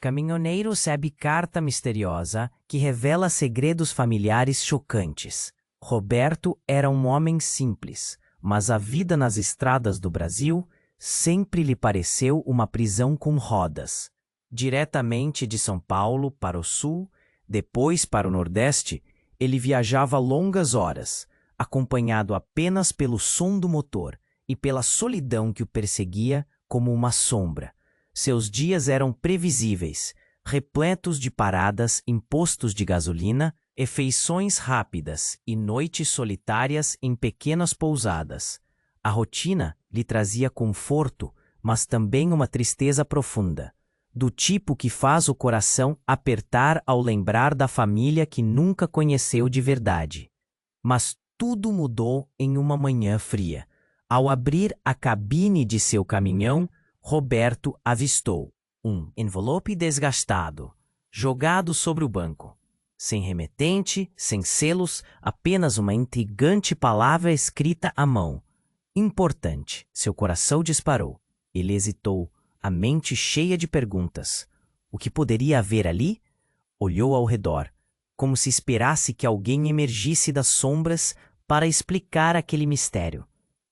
Caminhoneiro recebe carta misteriosa que revela segredos familiares chocantes. Roberto era um homem simples, mas a vida nas estradas do Brasil sempre lhe pareceu uma prisão com rodas. Diretamente de São Paulo para o sul, depois para o nordeste, ele viajava longas horas, acompanhado apenas pelo som do motor e pela solidão que o perseguia como uma sombra. Seus dias eram previsíveis, repletos de paradas em postos de gasolina, refeições rápidas e noites solitárias em pequenas pousadas. A rotina lhe trazia conforto, mas também uma tristeza profunda, do tipo que faz o coração apertar ao lembrar da família que nunca conheceu de verdade. Mas tudo mudou em uma manhã fria. Ao abrir a cabine de seu caminhão, Roberto avistou um envelope desgastado, jogado sobre o banco. Sem remetente, sem selos, apenas uma intrigante palavra escrita à mão. Importante. Seu coração disparou. Ele hesitou, a mente cheia de perguntas. O que poderia haver ali? Olhou ao redor, como se esperasse que alguém emergisse das sombras para explicar aquele mistério.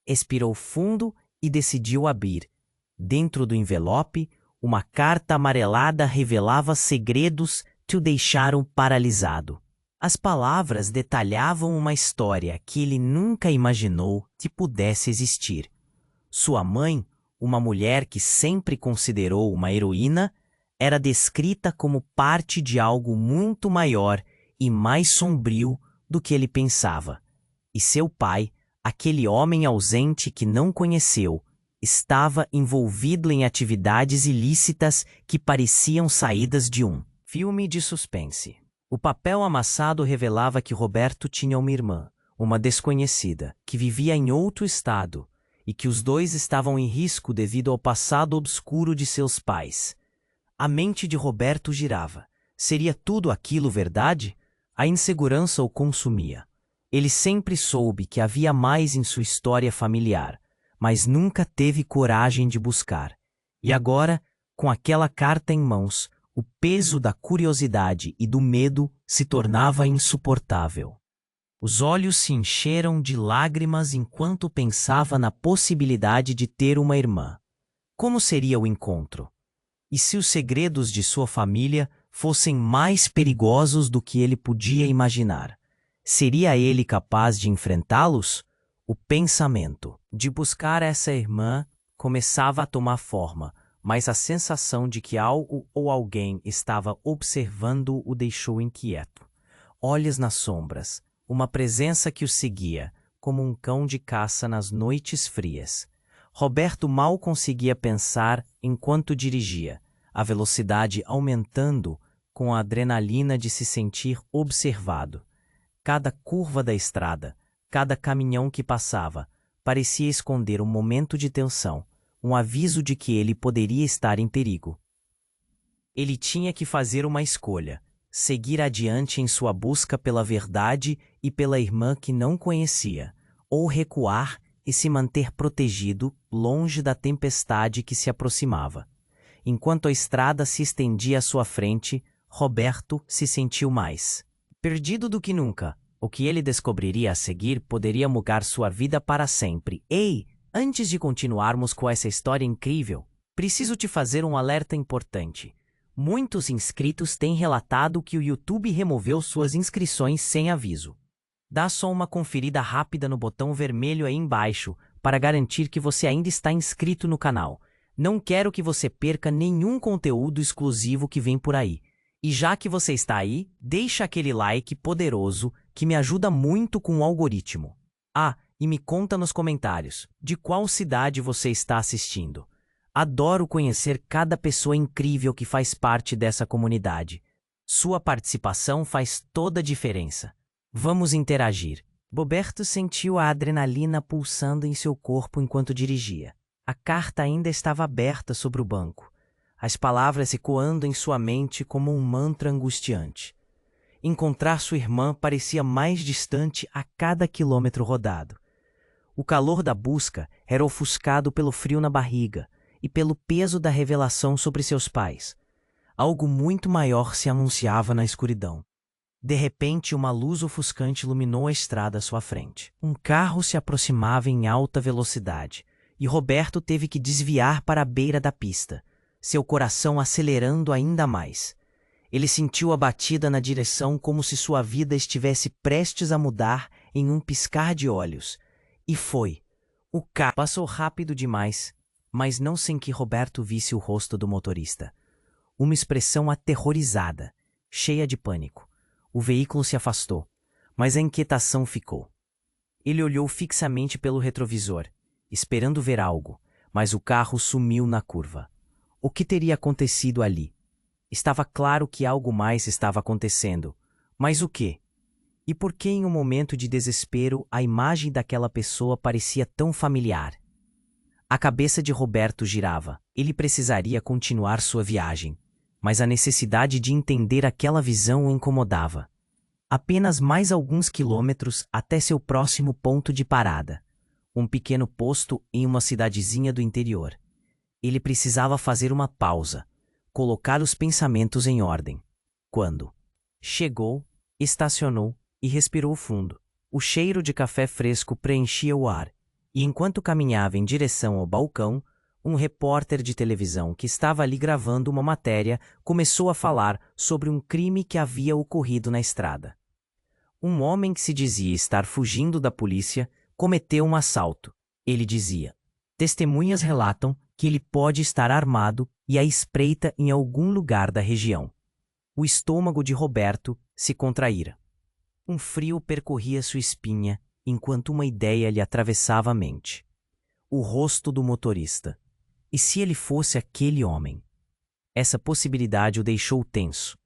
Expirou fundo e decidiu abrir. Dentro do envelope, uma carta amarelada revelava segredos que o deixaram paralisado. As palavras detalhavam uma história que ele nunca imaginou que pudesse existir. Sua mãe, uma mulher que sempre considerou uma heroína, era descrita como parte de algo muito maior e mais sombrio do que ele pensava. E seu pai, aquele homem ausente que não conheceu, estava envolvido em atividades ilícitas que pareciam saídas de um filme de suspense. O papel amassado revelava que Roberto tinha uma irmã, uma desconhecida, que vivia em outro estado, e que os dois estavam em risco devido ao passado obscuro de seus pais. A mente de Roberto girava. Seria tudo aquilo verdade? A insegurança o consumia. Ele sempre soube que havia mais em sua história familiar, mas nunca teve coragem de buscar. E agora, com aquela carta em mãos, o peso da curiosidade e do medo se tornava insuportável. Os olhos se encheram de lágrimas enquanto pensava na possibilidade de ter uma irmã. Como seria o encontro? E se os segredos de sua família fossem mais perigosos do que ele podia imaginar? Seria ele capaz de enfrentá-los? O pensamento de buscar essa irmã começava a tomar forma, mas a sensação de que algo ou alguém estava observando o deixou inquieto. Olhos nas sombras, uma presença que o seguia, como um cão de caça nas noites frias. Roberto mal conseguia pensar enquanto dirigia, a velocidade aumentando com a adrenalina de se sentir observado. Cada curva da estrada, cada caminhão que passava, parecia esconder um momento de tensão, um aviso de que ele poderia estar em perigo. Ele tinha que fazer uma escolha, seguir adiante em sua busca pela verdade e pela irmã que não conhecia, ou recuar e se manter protegido, longe da tempestade que se aproximava. Enquanto a estrada se estendia à sua frente, Roberto se sentiu mais perdido do que nunca. O que ele descobriria a seguir poderia mudar sua vida para sempre. Ei, antes de continuarmos com essa história incrível, preciso te fazer um alerta importante. Muitos inscritos têm relatado que o YouTube removeu suas inscrições sem aviso. Dá só uma conferida rápida no botão vermelho aí embaixo para garantir que você ainda está inscrito no canal. Não quero que você perca nenhum conteúdo exclusivo que vem por aí. E já que você está aí, deixa aquele like poderoso que me ajuda muito com o algoritmo. Ah, e me conta nos comentários de qual cidade você está assistindo. Adoro conhecer cada pessoa incrível que faz parte dessa comunidade. Sua participação faz toda a diferença. Vamos interagir. Roberto sentiu a adrenalina pulsando em seu corpo enquanto dirigia. A carta ainda estava aberta sobre o banco, as palavras ecoando em sua mente como um mantra angustiante. Encontrar sua irmã parecia mais distante a cada quilômetro rodado. O calor da busca era ofuscado pelo frio na barriga e pelo peso da revelação sobre seus pais. Algo muito maior se anunciava na escuridão. De repente, uma luz ofuscante iluminou a estrada à sua frente. Um carro se aproximava em alta velocidade, e Roberto teve que desviar para a beira da pista, seu coração acelerando ainda mais. Ele sentiu a batida na direção como se sua vida estivesse prestes a mudar em um piscar de olhos. E foi. O carro passou rápido demais, mas não sem que Roberto visse o rosto do motorista. Uma expressão aterrorizada, cheia de pânico. O veículo se afastou, mas a inquietação ficou. Ele olhou fixamente pelo retrovisor, esperando ver algo, mas o carro sumiu na curva. O que teria acontecido ali? Estava claro que algo mais estava acontecendo. Mas o quê? E por que em um momento de desespero a imagem daquela pessoa parecia tão familiar? A cabeça de Roberto girava. Ele precisaria continuar sua viagem, mas a necessidade de entender aquela visão o incomodava. Apenas mais alguns quilômetros até seu próximo ponto de parada. Um pequeno posto em uma cidadezinha do interior. Ele precisava fazer uma pausa, colocar os pensamentos em ordem. Quando chegou, estacionou e respirou fundo. O cheiro de café fresco preenchia o ar, e enquanto caminhava em direção ao balcão, um repórter de televisão que estava ali gravando uma matéria começou a falar sobre um crime que havia ocorrido na estrada. Um homem que se dizia estar fugindo da polícia cometeu um assalto. Ele dizia: testemunhas relatam que ele pode estar armado e à espreita em algum lugar da região. O estômago de Roberto se contraíra. Um frio percorria sua espinha enquanto uma ideia lhe atravessava a mente. O rosto do motorista. E se ele fosse aquele homem? Essa possibilidade o deixou tenso.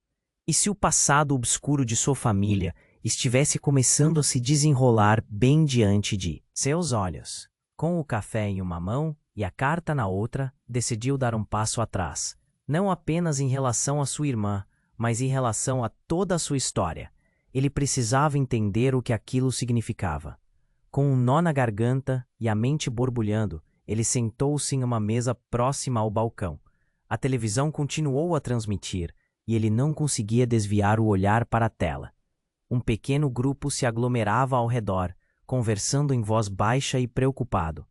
E se o passado obscuro de sua família estivesse começando a se desenrolar bem diante de seus olhos? Com o café em uma mão e a carta na outra, decidiu dar um passo atrás, não apenas em relação à sua irmã, mas em relação a toda a sua história. Ele precisava entender o que aquilo significava. Com um nó na garganta e a mente borbulhando, ele sentou-se em uma mesa próxima ao balcão. A televisão continuou a transmitir, e ele não conseguia desviar o olhar para a tela. Um pequeno grupo se aglomerava ao redor, conversando em voz baixa e preocupado.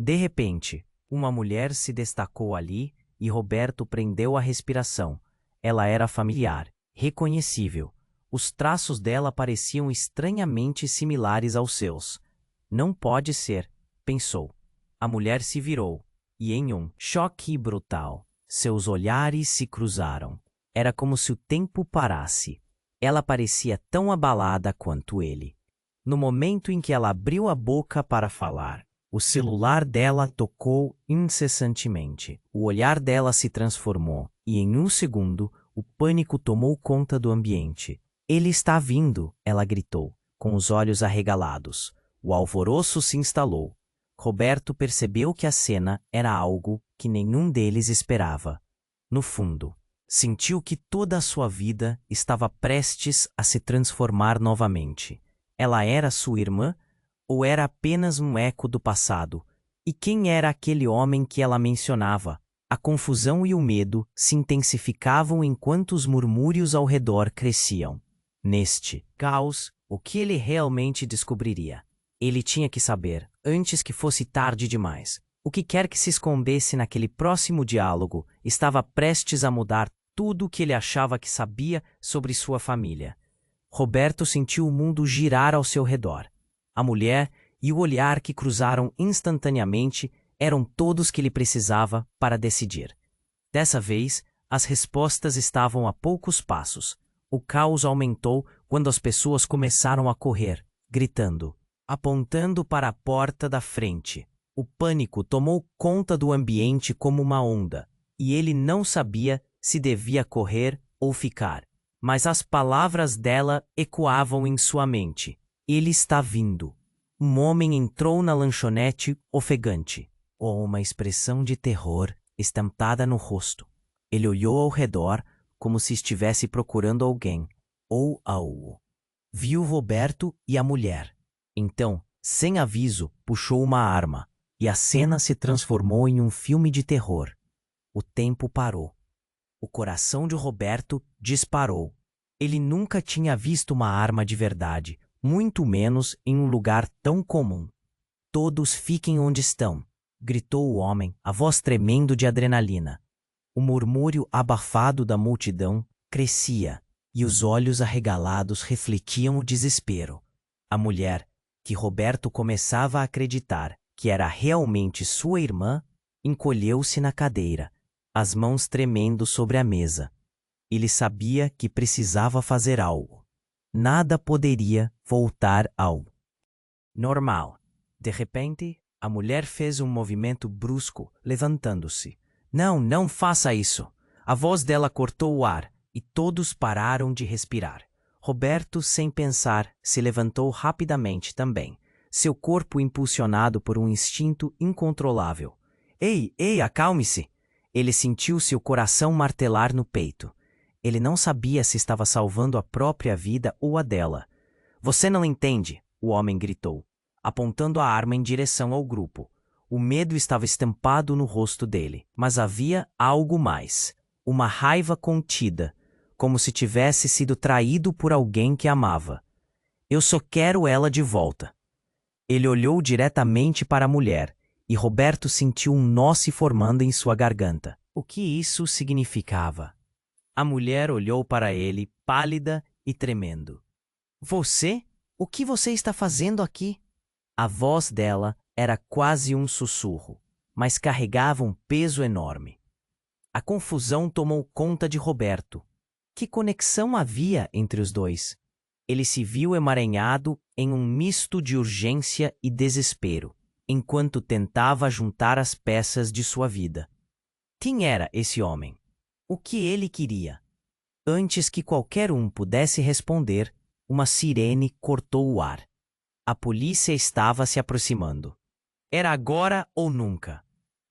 De repente, uma mulher se destacou ali e Roberto prendeu a respiração. Ela era familiar, reconhecível. Os traços dela pareciam estranhamente similares aos seus. Não pode ser, pensou. A mulher se virou, e em um choque brutal, seus olhares se cruzaram. Era como se o tempo parasse. Ela parecia tão abalada quanto ele. No momento em que ela abriu a boca para falar, o celular dela tocou incessantemente. O olhar dela se transformou, e em um segundo, o pânico tomou conta do ambiente. Ele está vindo, ela gritou, com os olhos arregalados. O alvoroço se instalou. Roberto percebeu que a cena era algo que nenhum deles esperava. No fundo, sentiu que toda a sua vida estava prestes a se transformar novamente. Ela era sua irmã ou era apenas um eco do passado? E quem era aquele homem que ela mencionava? A confusão e o medo se intensificavam enquanto os murmúrios ao redor cresciam. Neste caos, o que ele realmente descobriria? Ele tinha que saber, antes que fosse tarde demais. O que quer que se escondesse naquele próximo diálogo estava prestes a mudar tudo o que ele achava que sabia sobre sua família. Roberto sentiu o mundo girar ao seu redor. A mulher e o olhar que cruzaram instantaneamente eram todos que ele precisava para decidir. Dessa vez, as respostas estavam a poucos passos. O caos aumentou quando as pessoas começaram a correr, gritando, apontando para a porta da frente. O pânico tomou conta do ambiente como uma onda, e ele não sabia se devia correr ou ficar. Mas as palavras dela ecoavam em sua mente. Ele está vindo. Um homem entrou na lanchonete ofegante, com uma expressão de terror estampada no rosto. Ele olhou ao redor como se estivesse procurando alguém, ou algo. Viu Roberto e a mulher. Então, sem aviso, puxou uma arma, e a cena se transformou em um filme de terror. O tempo parou. O coração de Roberto disparou. Ele nunca tinha visto uma arma de verdade, muito menos em um lugar tão comum. Todos fiquem onde estão, gritou o homem, a voz tremendo de adrenalina. O murmúrio abafado da multidão crescia e os olhos arregalados refletiam o desespero. A mulher, que Roberto começava a acreditar que era realmente sua irmã, encolheu-se na cadeira, as mãos tremendo sobre a mesa. Ele sabia que precisava fazer algo. Nada poderia voltar ao normal. De repente, a mulher fez um movimento brusco, levantando-se. Não, não faça isso! A voz dela cortou o ar e todos pararam de respirar. Roberto, sem pensar, se levantou rapidamente também, seu corpo impulsionado por um instinto incontrolável. Ei, ei, acalme-se! Ele sentiu seu coração martelar no peito. Ele não sabia se estava salvando a própria vida ou a dela. Você não entende, o homem gritou, apontando a arma em direção ao grupo. O medo estava estampado no rosto dele, mas havia algo mais. Uma raiva contida, como se tivesse sido traído por alguém que amava. Eu só quero ela de volta. Ele olhou diretamente para a mulher, e Roberto sentiu um nó se formando em sua garganta. O que isso significava? A mulher olhou para ele, pálida e tremendo. Você? O que você está fazendo aqui? A voz dela era quase um sussurro, mas carregava um peso enorme. A confusão tomou conta de Roberto. Que conexão havia entre os dois? Ele se viu emaranhado em um misto de urgência e desespero, enquanto tentava juntar as peças de sua vida. Quem era esse homem? O que ele queria? Antes que qualquer um pudesse responder, uma sirene cortou o ar. A polícia estava se aproximando. Era agora ou nunca.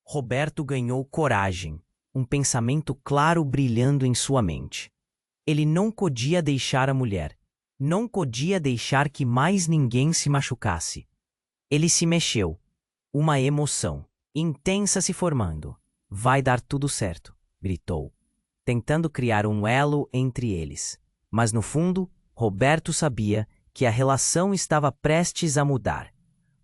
Roberto ganhou coragem, um pensamento claro brilhando em sua mente. Ele não podia deixar a mulher. Não podia deixar que mais ninguém se machucasse. Ele se mexeu. Uma emoção intensa se formando. Vai dar tudo certo, gritou, tentando criar um elo entre eles. Mas no fundo, Roberto sabia que a relação estava prestes a mudar.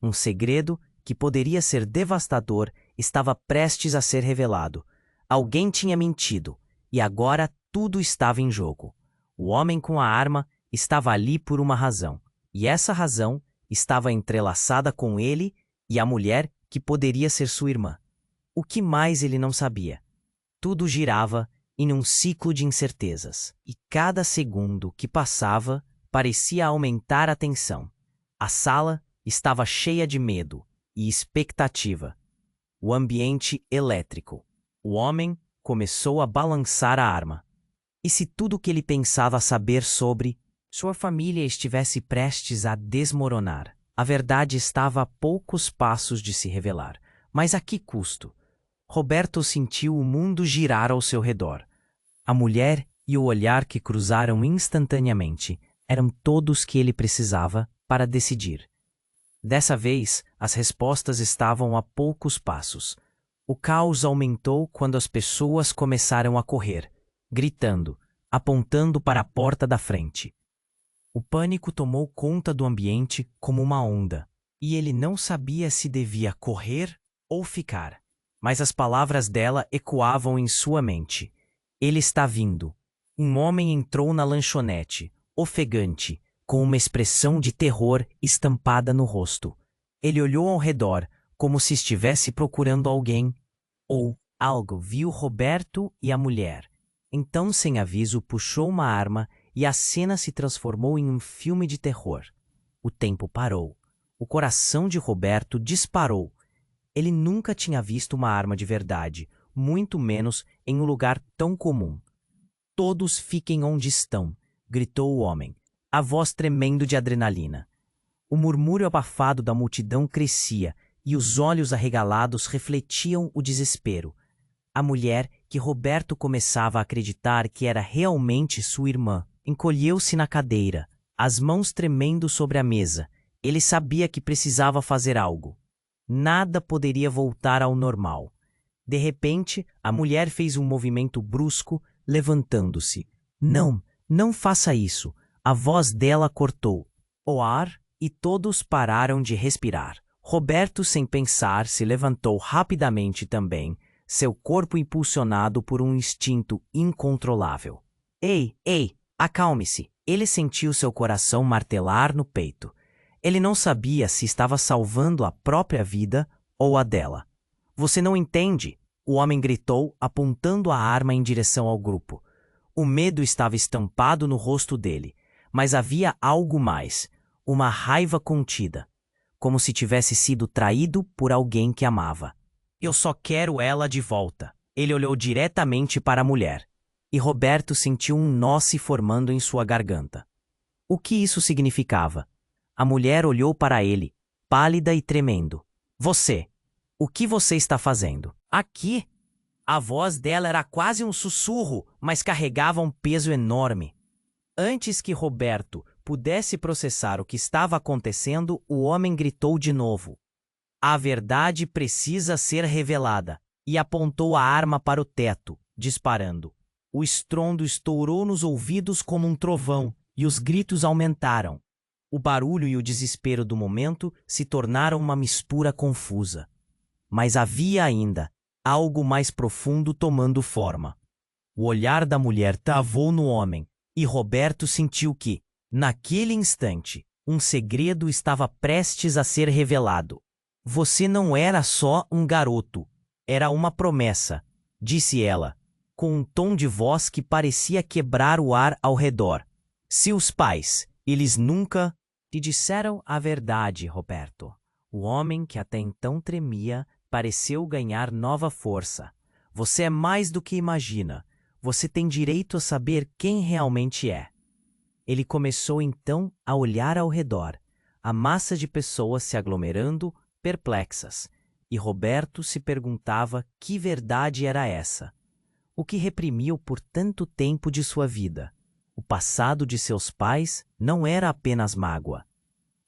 Um segredo que poderia ser devastador estava prestes a ser revelado. Alguém tinha mentido, e agora tudo estava em jogo. O homem com a arma estava ali por uma razão, e essa razão estava entrelaçada com ele e a mulher que poderia ser sua irmã. O que mais ele não sabia? Tudo girava em um ciclo de incertezas, e cada segundo que passava parecia aumentar a tensão. A sala estava cheia de medo e expectativa. O ambiente elétrico. O homem começou a balançar a arma. E se tudo o que ele pensava saber sobre sua família estivesse prestes a desmoronar? A verdade estava a poucos passos de se revelar. Mas a que custo? Roberto sentiu o mundo girar ao seu redor. A mulher e o olhar que cruzaram instantaneamente eram todos que ele precisava para decidir. Dessa vez, as respostas estavam a poucos passos. O caos aumentou quando as pessoas começaram a correr, gritando, apontando para a porta da frente. O pânico tomou conta do ambiente como uma onda, e ele não sabia se devia correr ou ficar. Mas as palavras dela ecoavam em sua mente. Ele está vindo. Um homem entrou na lanchonete, ofegante, com uma expressão de terror estampada no rosto. Ele olhou ao redor, como se estivesse procurando alguém. Ou algo. Viu Roberto e a mulher. Então, sem aviso, puxou uma arma e a cena se transformou em um filme de terror. O tempo parou. O coração de Roberto disparou. Ele nunca tinha visto uma arma de verdade, muito menos em um lugar tão comum. Todos fiquem onde estão, gritou o homem, a voz tremendo de adrenalina. O murmúrio abafado da multidão crescia e os olhos arregalados refletiam o desespero. A mulher, que Roberto começava a acreditar que era realmente sua irmã, encolheu-se na cadeira, as mãos tremendo sobre a mesa. Ele sabia que precisava fazer algo. Nada poderia voltar ao normal. De repente, a mulher fez um movimento brusco, levantando-se. Não, não faça isso. A voz dela cortou o ar e todos pararam de respirar. Roberto, sem pensar, se levantou rapidamente também, seu corpo impulsionado por um instinto incontrolável. Ei, ei, acalme-se! Ele sentiu seu coração martelar no peito. Ele não sabia se estava salvando a própria vida ou a dela. Você não entende? O homem gritou, apontando a arma em direção ao grupo. O medo estava estampado no rosto dele, mas havia algo mais, uma raiva contida, como se tivesse sido traído por alguém que amava. Eu só quero ela de volta. Ele olhou diretamente para a mulher, e Roberto sentiu um nó se formando em sua garganta. O que isso significava? A mulher olhou para ele, pálida e tremendo. Você, o que você está fazendo? Aqui? A voz dela era quase um sussurro, mas carregava um peso enorme. Antes que Roberto pudesse processar o que estava acontecendo, o homem gritou de novo. A verdade precisa ser revelada, e apontou a arma para o teto, disparando. O estrondo estourou nos ouvidos como um trovão, e os gritos aumentaram. O barulho e o desespero do momento se tornaram uma mistura confusa. Mas havia ainda algo mais profundo tomando forma. O olhar da mulher travou no homem, e Roberto sentiu que, naquele instante, um segredo estava prestes a ser revelado. Você não era só um garoto, era uma promessa, disse ela, com um tom de voz que parecia quebrar o ar ao redor. Seus pais, eles nunca te disseram a verdade, Roberto. O homem que até então tremia pareceu ganhar nova força. Você é mais do que imagina. Você tem direito a saber quem realmente é. Ele começou então a olhar ao redor, a massa de pessoas se aglomerando, perplexas, e Roberto se perguntava que verdade era essa. O que reprimiu por tanto tempo de sua vida? O passado de seus pais não era apenas mágoa.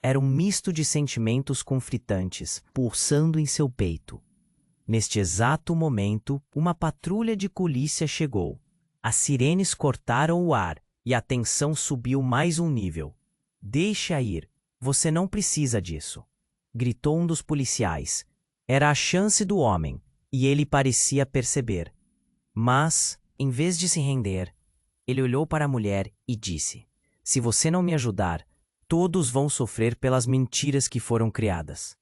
Era um misto de sentimentos conflitantes, pulsando em seu peito. Neste exato momento, uma patrulha de polícia chegou. As sirenes cortaram o ar e a tensão subiu mais um nível. Deixa ir, você não precisa disso, gritou um dos policiais. Era a chance do homem, e ele parecia perceber. Mas, em vez de se render, ele olhou para a mulher e disse: se você não me ajudar, todos vão sofrer pelas mentiras que foram criadas.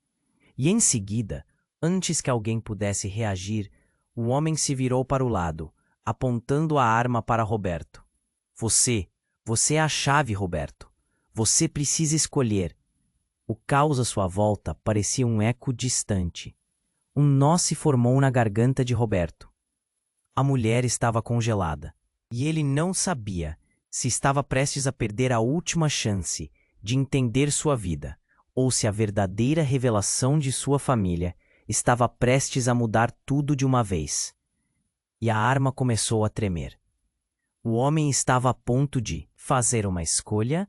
E em seguida, antes que alguém pudesse reagir, o homem se virou para o lado, apontando a arma para Roberto. Você é a chave, Roberto. Você precisa escolher. O caos à sua volta parecia um eco distante. Um nó se formou na garganta de Roberto. A mulher estava congelada, e ele não sabia se estava prestes a perder a última chance de entender sua vida, ou se a verdadeira revelação de sua família estava prestes a mudar tudo de uma vez. E a arma começou a tremer. O homem estava a ponto de fazer uma escolha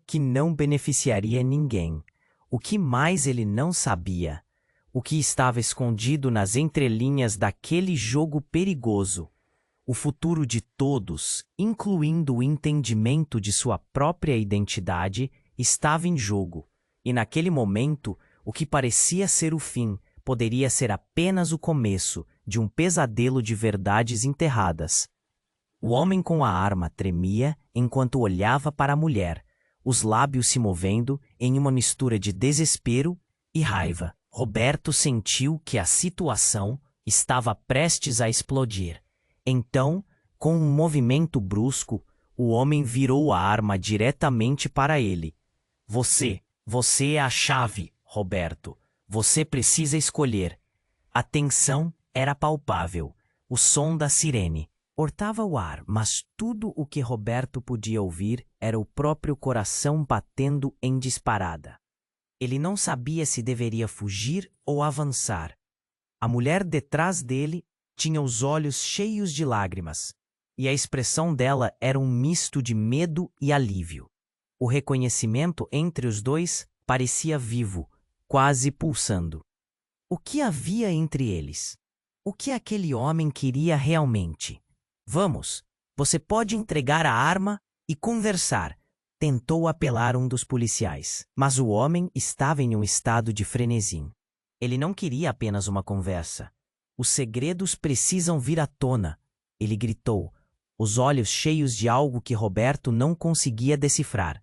que não beneficiaria ninguém. O que mais ele não sabia? O que estava escondido nas entrelinhas daquele jogo perigoso? O futuro de todos, incluindo o entendimento de sua própria identidade, estava em jogo. E naquele momento, o que parecia ser o fim poderia ser apenas o começo de um pesadelo de verdades enterradas. O homem com a arma tremia enquanto olhava para a mulher, os lábios se movendo em uma mistura de desespero e raiva. Roberto sentiu que a situação estava prestes a explodir. Então, com um movimento brusco, o homem virou a arma diretamente para ele. Você é a chave, Roberto. Você precisa escolher. A tensão era palpável. O som da sirene cortava o ar, mas tudo o que Roberto podia ouvir era o próprio coração batendo em disparada. Ele não sabia se deveria fugir ou avançar. A mulher detrás dele tinha os olhos cheios de lágrimas, e a expressão dela era um misto de medo e alívio. O reconhecimento entre os dois parecia vivo, quase pulsando. O que havia entre eles? O que aquele homem queria realmente? Vamos, você pode entregar a arma e conversar, tentou apelar um dos policiais. Mas o homem estava em um estado de frenesi. Ele não queria apenas uma conversa. Os segredos precisam vir à tona, ele gritou, os olhos cheios de algo que Roberto não conseguia decifrar.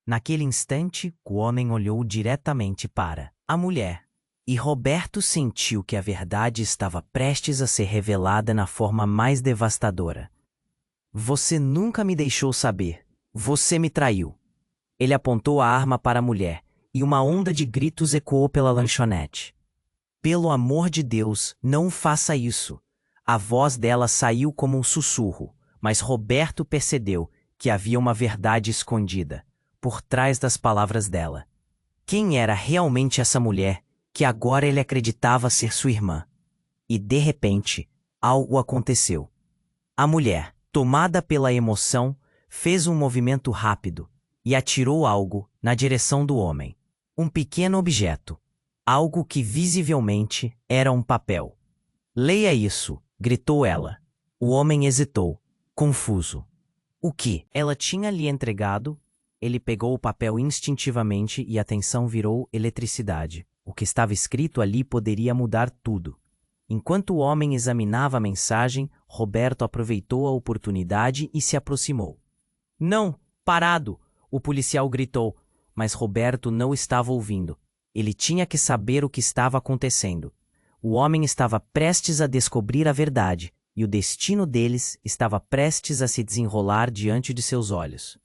Naquele instante, o homem olhou diretamente para a mulher, e Roberto sentiu que a verdade estava prestes a ser revelada na forma mais devastadora. Você nunca me deixou saber. Você me traiu. Ele apontou a arma para a mulher, e uma onda de gritos ecoou pela lanchonete. Pelo amor de Deus, não faça isso. A voz dela saiu como um sussurro, mas Roberto percebeu que havia uma verdade escondida por trás das palavras dela. Quem era realmente essa mulher que agora ele acreditava ser sua irmã? E de repente, algo aconteceu. A mulher, tomada pela emoção, fez um movimento rápido e atirou algo na direção do homem. Um pequeno objeto. Algo que visivelmente era um papel. Leia isso, gritou ela. O homem hesitou, confuso. O que ela tinha lhe entregado? Ele pegou o papel instintivamente e a atenção virou eletricidade. O que estava escrito ali poderia mudar tudo. Enquanto o homem examinava a mensagem, Roberto aproveitou a oportunidade e se aproximou. Não, parado! O policial gritou, mas Roberto não estava ouvindo. Ele tinha que saber o que estava acontecendo. O homem estava prestes a descobrir a verdade, e o destino deles estava prestes a se desenrolar diante de seus olhos.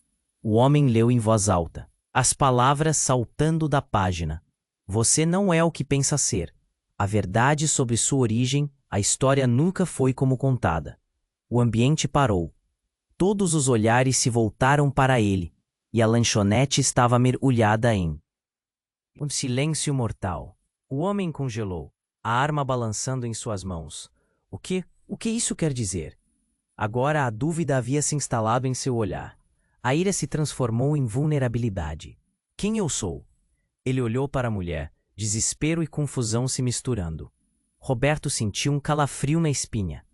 O homem leu em voz alta, as palavras saltando da página. Você não é o que pensa ser. A verdade sobre sua origem, a história nunca foi como contada. O ambiente parou. Todos os olhares se voltaram para ele, e a lanchonete estava mergulhada em um silêncio mortal. O homem congelou, a arma balançando em suas mãos. O que isso quer dizer? Agora a dúvida havia se instalado em seu olhar. A ira se transformou em vulnerabilidade. Quem eu sou? Ele olhou para a mulher, desespero e confusão se misturando. Roberto sentiu um calafrio na espinha.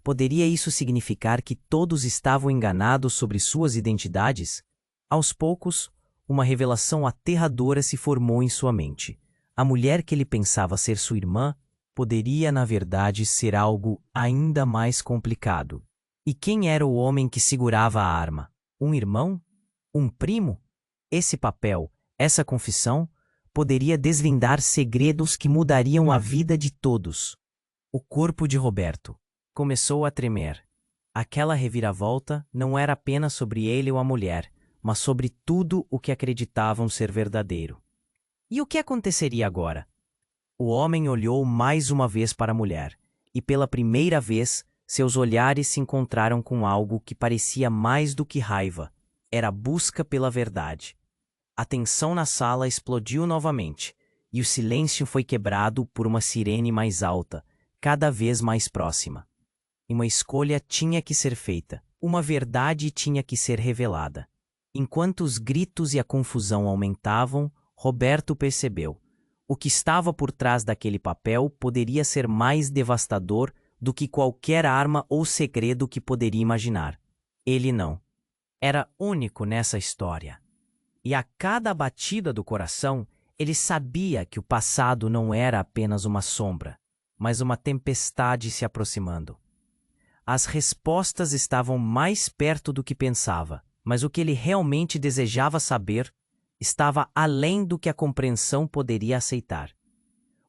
Poderia isso significar que todos estavam enganados sobre suas identidades? Aos poucos, uma revelação aterradora se formou em sua mente. A mulher que ele pensava ser sua irmã poderia, na verdade, ser algo ainda mais complicado. E quem era o homem que segurava a arma? Um irmão? Um primo? Esse papel, essa confissão, poderia desvendar segredos que mudariam a vida de todos. O corpo de Roberto começou a tremer. Aquela reviravolta não era apenas sobre ele ou a mulher, mas sobre tudo o que acreditavam ser verdadeiro. E o que aconteceria agora? O homem olhou mais uma vez para a mulher, e pela primeira vez, seus olhares se encontraram com algo que parecia mais do que raiva. Era a busca pela verdade. A tensão na sala explodiu novamente, e o silêncio foi quebrado por uma sirene mais alta, cada vez mais próxima. E uma escolha tinha que ser feita, uma verdade tinha que ser revelada. Enquanto os gritos e a confusão aumentavam, Roberto percebeu. O que estava por trás daquele papel poderia ser mais devastador do que qualquer arma ou segredo que poderia imaginar. Ele não. Era único nessa história. E a cada batida do coração, ele sabia que o passado não era apenas uma sombra, mas uma tempestade se aproximando. As respostas estavam mais perto do que pensava, mas o que ele realmente desejava saber estava além do que a compreensão poderia aceitar.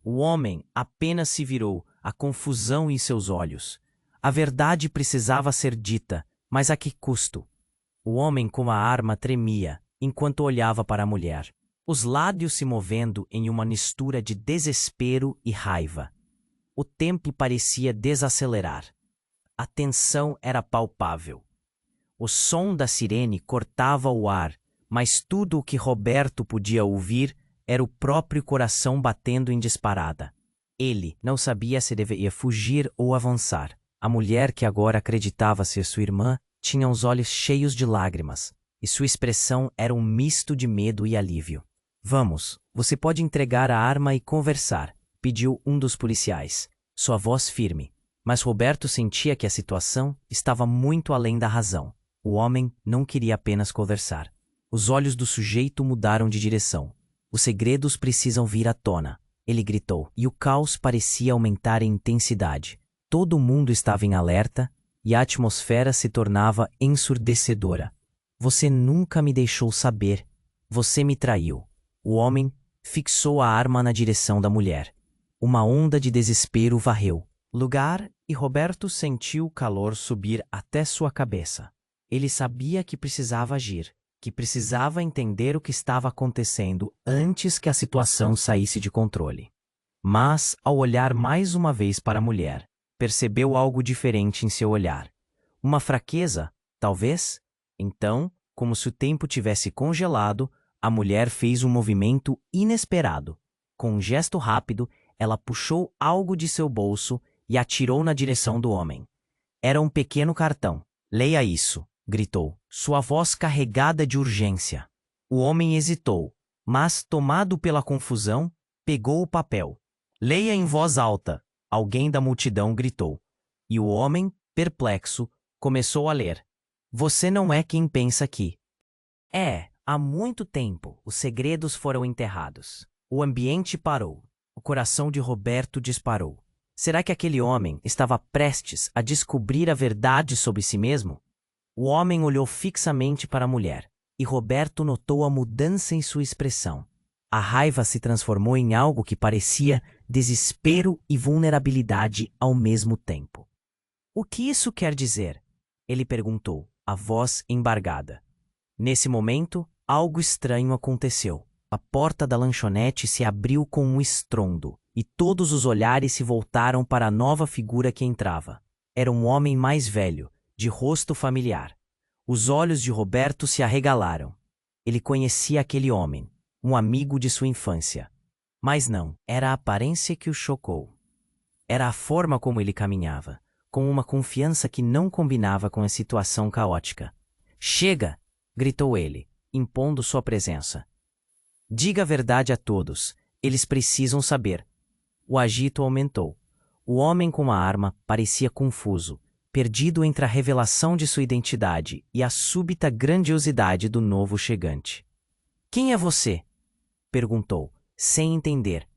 O homem apenas se virou, a confusão em seus olhos. A verdade precisava ser dita, mas a que custo? O homem com a arma tremia, enquanto olhava para a mulher, os lábios se movendo em uma mistura de desespero e raiva. O tempo parecia desacelerar. A tensão era palpável. O som da sirene cortava o ar, mas tudo o que Roberto podia ouvir era o próprio coração batendo em disparada. Ele não sabia se deveria fugir ou avançar. A mulher que agora acreditava ser sua irmã tinha os olhos cheios de lágrimas, e sua expressão era um misto de medo e alívio. Vamos, você pode entregar a arma e conversar, pediu um dos policiais, sua voz firme. Mas Roberto sentia que a situação estava muito além da razão. O homem não queria apenas conversar. Os olhos do sujeito mudaram de direção. Os segredos precisam vir à tona, ele gritou, e o caos parecia aumentar em intensidade. Todo mundo estava em alerta e a atmosfera se tornava ensurdecedora. Você nunca me deixou saber. Você me traiu. O homem fixou a arma na direção da mulher. Uma onda de desespero varreu o lugar e Roberto sentiu o calor subir até sua cabeça. Ele sabia que precisava agir, que precisava entender o que estava acontecendo antes que a situação saísse de controle. Mas, ao olhar mais uma vez para a mulher, percebeu algo diferente em seu olhar. Uma fraqueza, talvez? Então, como se o tempo tivesse congelado, a mulher fez um movimento inesperado. Com um gesto rápido, ela puxou algo de seu bolso e atirou na direção do homem. Era um pequeno cartão. Leia isso, gritou, sua voz carregada de urgência. O homem hesitou, mas, tomado pela confusão, pegou o papel. Leia em voz alta, alguém da multidão gritou. E o homem, perplexo, começou a ler. Você não é quem pensa que. Há muito tempo, os segredos foram enterrados. O ambiente parou. O coração de Roberto disparou. Será que aquele homem estava prestes a descobrir a verdade sobre si mesmo? O homem olhou fixamente para a mulher, e Roberto notou a mudança em sua expressão. A raiva se transformou em algo que parecia desespero e vulnerabilidade ao mesmo tempo. O que isso quer dizer? Ele perguntou, a voz embargada. Nesse momento, algo estranho aconteceu. A porta da lanchonete se abriu com um estrondo, e todos os olhares se voltaram para a nova figura que entrava. Era um homem mais velho, de rosto familiar. Os olhos de Roberto se arregalaram. Ele conhecia aquele homem, um amigo de sua infância. Mas não, era a aparência que o chocou. Era a forma como ele caminhava, com uma confiança que não combinava com a situação caótica. Chega! Gritou ele, impondo sua presença. Diga a verdade a todos, eles precisam saber. O agito aumentou. O homem com a arma parecia confuso, perdido entre a revelação de sua identidade e a súbita grandiosidade do novo chegante. Quem é você? Perguntou, sem entender.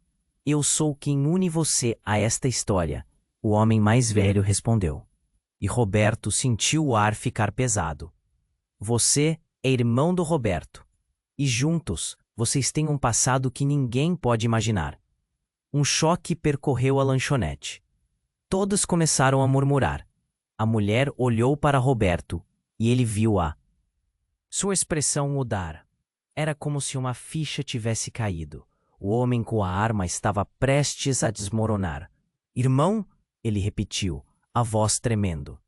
Eu sou quem une você a esta história, o homem mais velho respondeu. E Roberto sentiu o ar ficar pesado. Você é irmão do Roberto. E juntos, vocês têm um passado que ninguém pode imaginar. Um choque percorreu a lanchonete. Todos começaram a murmurar. A mulher olhou para Roberto e ele viu-a. Sua expressão mudara. Era como se uma ficha tivesse caído. O homem com a arma estava prestes a desmoronar. Irmão? Ele repetiu, a voz tremendo.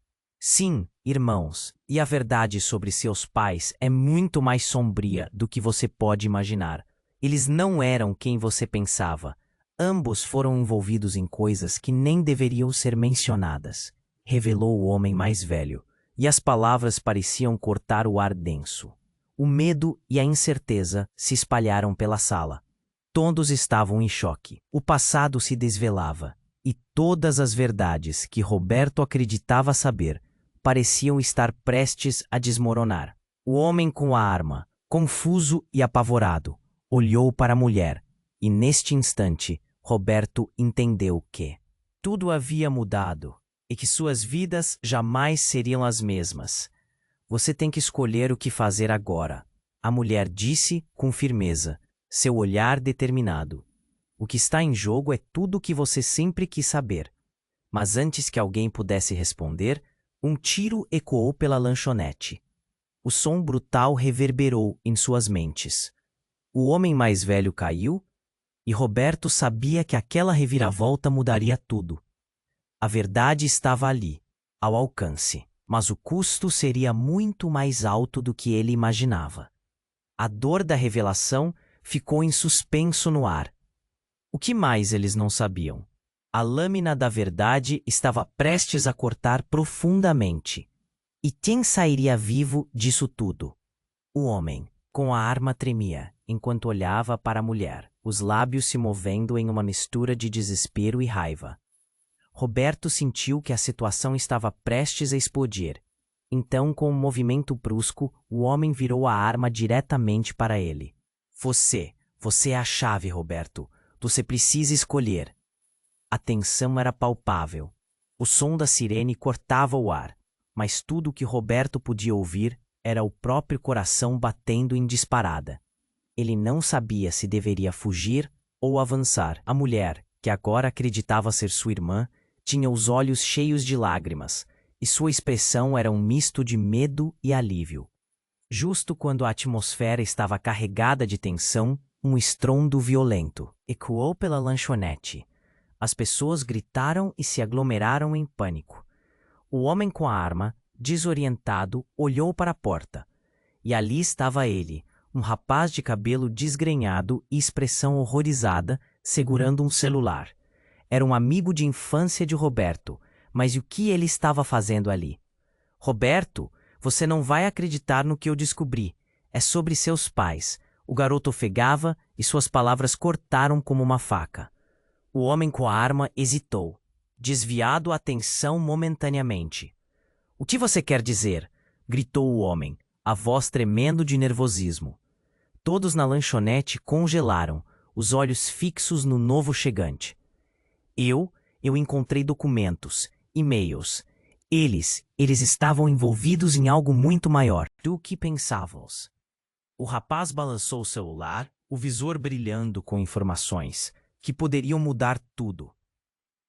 Sim, irmãos, e a verdade sobre seus pais é muito mais sombria do que você pode imaginar. Eles não eram quem você pensava. Ambos foram envolvidos em coisas que nem deveriam ser mencionadas, revelou o homem mais velho, e as palavras pareciam cortar o ar denso. O medo e a incerteza se espalharam pela sala. Todos estavam em choque. O passado se desvelava, e todas as verdades que Roberto acreditava saber pareciam estar prestes a desmoronar. O homem com a arma, confuso e apavorado, olhou para a mulher, e neste instante, Roberto entendeu que tudo havia mudado e que suas vidas jamais seriam as mesmas. Você tem que escolher o que fazer agora, a mulher disse com firmeza, seu olhar determinado. O que está em jogo é tudo o que você sempre quis saber. Mas antes que alguém pudesse responder, um tiro ecoou pela lanchonete. O som brutal reverberou em suas mentes. O homem mais velho caiu, e Roberto sabia que aquela reviravolta mudaria tudo. A verdade estava ali, ao alcance, mas o custo seria muito mais alto do que ele imaginava. A dor da revelação ficou em suspenso no ar. O que mais eles não sabiam? A lâmina da verdade estava prestes a cortar profundamente. E quem sairia vivo disso tudo? O homem, com a arma tremia, enquanto olhava para a mulher, os lábios se movendo em uma mistura de desespero e raiva. Roberto sentiu que a situação estava prestes a explodir. Então, com um movimento brusco, o homem virou a arma diretamente para ele. Você é a chave, Roberto. Você precisa escolher. A tensão era palpável. O som da sirene cortava o ar, mas tudo o que Roberto podia ouvir era o próprio coração batendo em disparada. Ele não sabia se deveria fugir ou avançar. A mulher, que agora acreditava ser sua irmã, tinha os olhos cheios de lágrimas, e sua expressão era um misto de medo e alívio. Justo quando a atmosfera estava carregada de tensão, um estrondo violento ecoou pela lanchonete. As pessoas gritaram e se aglomeraram em pânico. O homem com a arma, desorientado, olhou para a porta. E ali estava ele, um rapaz de cabelo desgrenhado e expressão horrorizada, segurando um celular. Era um amigo de infância de Roberto, mas o que ele estava fazendo ali? Roberto, você não vai acreditar no que eu descobri. É sobre seus pais. O garoto ofegava e suas palavras cortaram como uma faca. O homem com a arma hesitou, desviado a atenção momentaneamente. O que você quer dizer? Gritou o homem, a voz tremendo de nervosismo. Todos na lanchonete congelaram, os olhos fixos no novo chegante. Eu encontrei documentos, e-mails. Eles estavam envolvidos em algo muito maior do que pensávamos. O rapaz balançou o celular, o visor brilhando com informações que poderiam mudar tudo.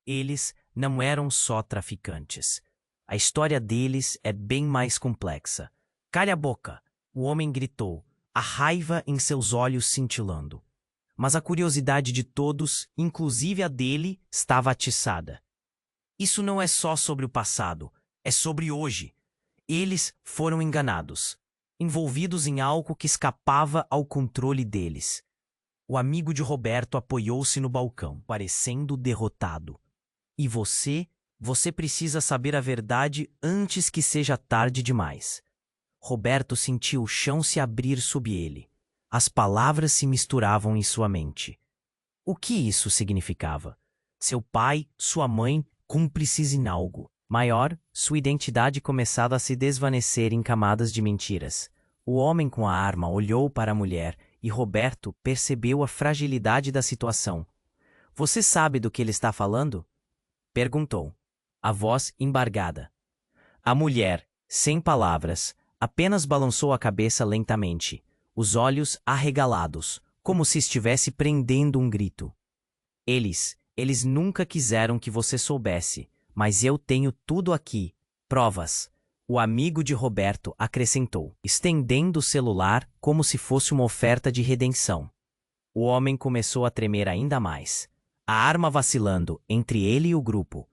Eles não eram só traficantes. A história deles é bem mais complexa. Calha a boca! O homem gritou, a raiva em seus olhos cintilando. Mas a curiosidade de todos, inclusive a dele, estava atiçada. Isso não é só sobre o passado, é sobre hoje. Eles foram enganados, envolvidos em algo que escapava ao controle deles. O amigo de Roberto apoiou-se no balcão, parecendo derrotado. E você precisa saber a verdade antes que seja tarde demais. Roberto sentiu o chão se abrir sob ele. As palavras se misturavam em sua mente. O que isso significava? Seu pai, sua mãe, cúmplices em algo maior, sua identidade começava a se desvanecer em camadas de mentiras. O homem com a arma olhou para a mulher e Roberto percebeu a fragilidade da situação. Você sabe do que ele está falando? Perguntou, a voz embargada. A mulher, sem palavras, apenas balançou a cabeça lentamente, os olhos arregalados, como se estivesse prendendo um grito. Eles nunca quiseram que você soubesse, mas eu tenho tudo aqui, provas. O amigo de Roberto acrescentou, estendendo o celular como se fosse uma oferta de redenção. O homem começou a tremer ainda mais, a arma vacilando entre ele e o grupo.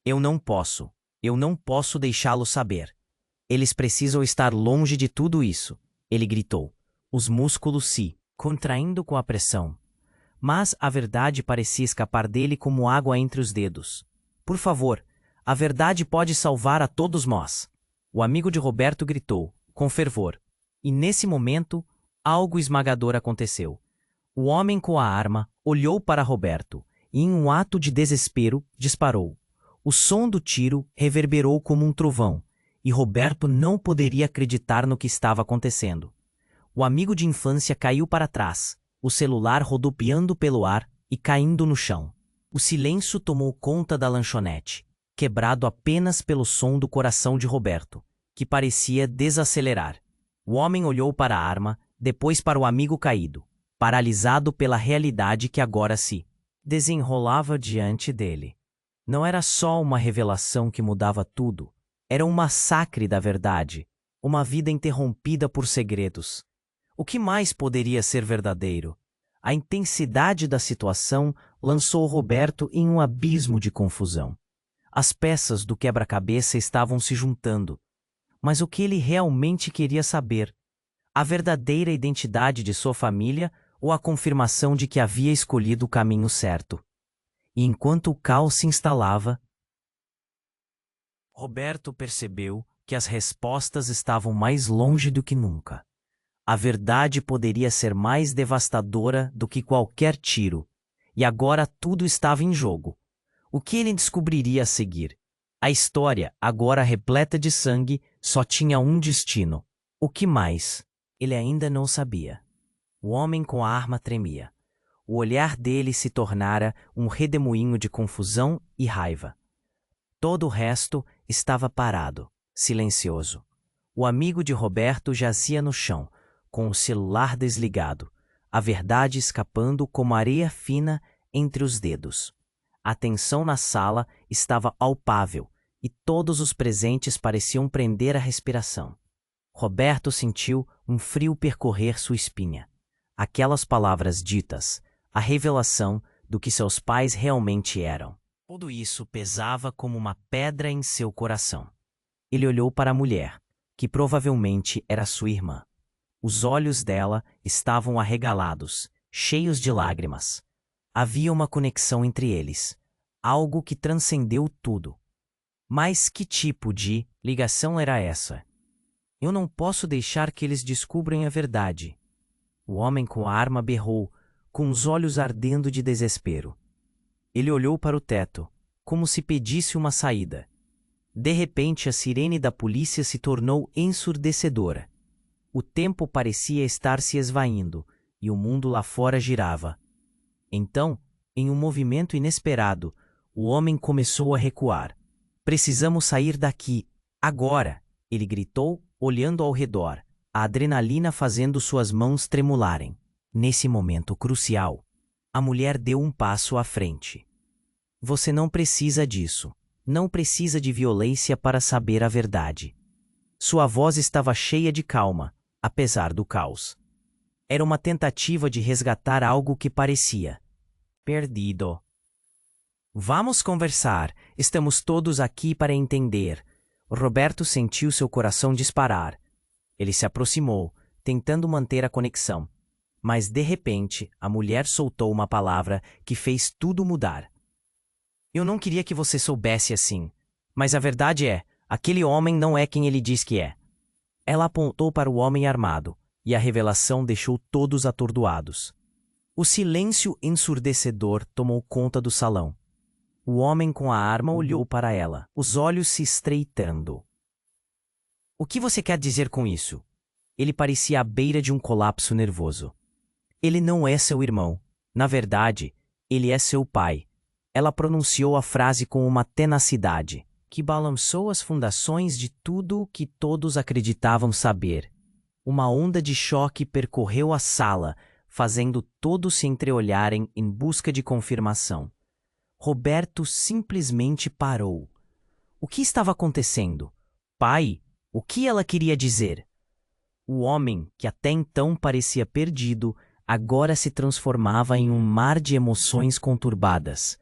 Eu não posso deixá-lo saber. Eles precisam estar longe de tudo isso, ele gritou, os músculos se contraindo com a pressão. Mas a verdade parecia escapar dele como água entre os dedos. Por favor, a verdade pode salvar a todos nós. O amigo de Roberto gritou, com fervor. E nesse momento, algo esmagador aconteceu. O homem com a arma olhou para Roberto e, em um ato de desespero, disparou. O som do tiro reverberou como um trovão, e Roberto não poderia acreditar no que estava acontecendo. O amigo de infância caiu para trás, o celular rodopiando pelo ar e caindo no chão. O silêncio tomou conta da lanchonete, quebrado apenas pelo som do coração de Roberto, que parecia desacelerar. O homem olhou para a arma, depois para o amigo caído, paralisado pela realidade que agora se desenrolava diante dele. Não era só uma revelação que mudava tudo, era um massacre da verdade, uma vida interrompida por segredos. O que mais poderia ser verdadeiro? A intensidade da situação lançou Roberto em um abismo de confusão. As peças do quebra-cabeça estavam se juntando. Mas o que ele realmente queria saber? A verdadeira identidade de sua família ou a confirmação de que havia escolhido o caminho certo? E enquanto o caos se instalava, Roberto percebeu que as respostas estavam mais longe do que nunca. A verdade poderia ser mais devastadora do que qualquer tiro, e agora tudo estava em jogo. O que ele descobriria a seguir? A história, agora repleta de sangue, só tinha um destino. O que mais? Ele ainda não sabia. O homem com a arma tremia. O olhar dele se tornara um redemoinho de confusão e raiva. Todo o resto estava parado, silencioso. O amigo de Roberto jazia no chão, com o celular desligado, a verdade escapando como areia fina entre os dedos. A tensão na sala estava palpável e todos os presentes pareciam prender a respiração. Roberto sentiu um frio percorrer sua espinha. Aquelas palavras ditas, a revelação do que seus pais realmente eram. Tudo isso pesava como uma pedra em seu coração. Ele olhou para a mulher, que provavelmente era sua irmã. Os olhos dela estavam arregalados, cheios de lágrimas. Havia uma conexão entre eles, algo que transcendeu tudo. Mas que tipo de ligação era essa? Eu não posso deixar que eles descubram a verdade. O homem com a arma berrou, com os olhos ardendo de desespero. Ele olhou para o teto, como se pedisse uma saída. De repente, a sirene da polícia se tornou ensurdecedora. O tempo parecia estar se esvaindo, e o mundo lá fora girava. Então, em um movimento inesperado, o homem começou a recuar. Precisamos sair daqui, agora! Ele gritou, olhando ao redor, a adrenalina fazendo suas mãos tremularem. Nesse momento crucial, a mulher deu um passo à frente. Você não precisa disso. Não precisa de violência para saber a verdade. Sua voz estava cheia de calma, apesar do caos. Era uma tentativa de resgatar algo que parecia perdido. Vamos conversar. Estamos todos aqui para entender. Roberto sentiu seu coração disparar. Ele se aproximou, tentando manter a conexão. Mas, de repente, a mulher soltou uma palavra que fez tudo mudar. Eu não queria que você soubesse assim. Mas a verdade é, aquele homem não é quem ele diz que é. Ela apontou para o homem armado, e a revelação deixou todos atordoados. O silêncio ensurdecedor tomou conta do salão. O homem com a arma olhou para ela, os olhos se estreitando. O que você quer dizer com isso? Ele parecia à beira de um colapso nervoso. Ele não é seu irmão. Na verdade, ele é seu pai. Ela pronunciou a frase com uma tenacidade que balançou as fundações de tudo o que todos acreditavam saber. Uma onda de choque percorreu a sala, fazendo todos se entreolharem em busca de confirmação. Roberto simplesmente parou. O que estava acontecendo? Pai, o que ela queria dizer? O homem, que até então parecia perdido, agora se transformava em um mar de emoções conturbadas.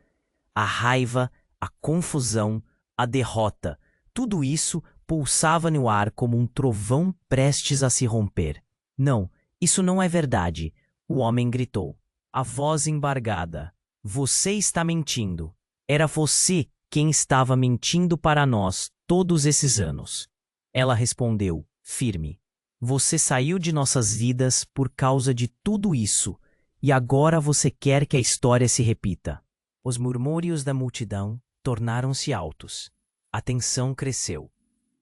A raiva, a confusão, a derrota, tudo isso pulsava no ar como um trovão prestes a se romper. Não, isso não é verdade, o homem gritou, a voz embargada. Você está mentindo. Era você quem estava mentindo para nós todos esses anos. Ela respondeu, firme. Você saiu de nossas vidas por causa de tudo isso, e agora você quer que a história se repita. Os murmúrios da multidão tornaram-se altos. A tensão cresceu.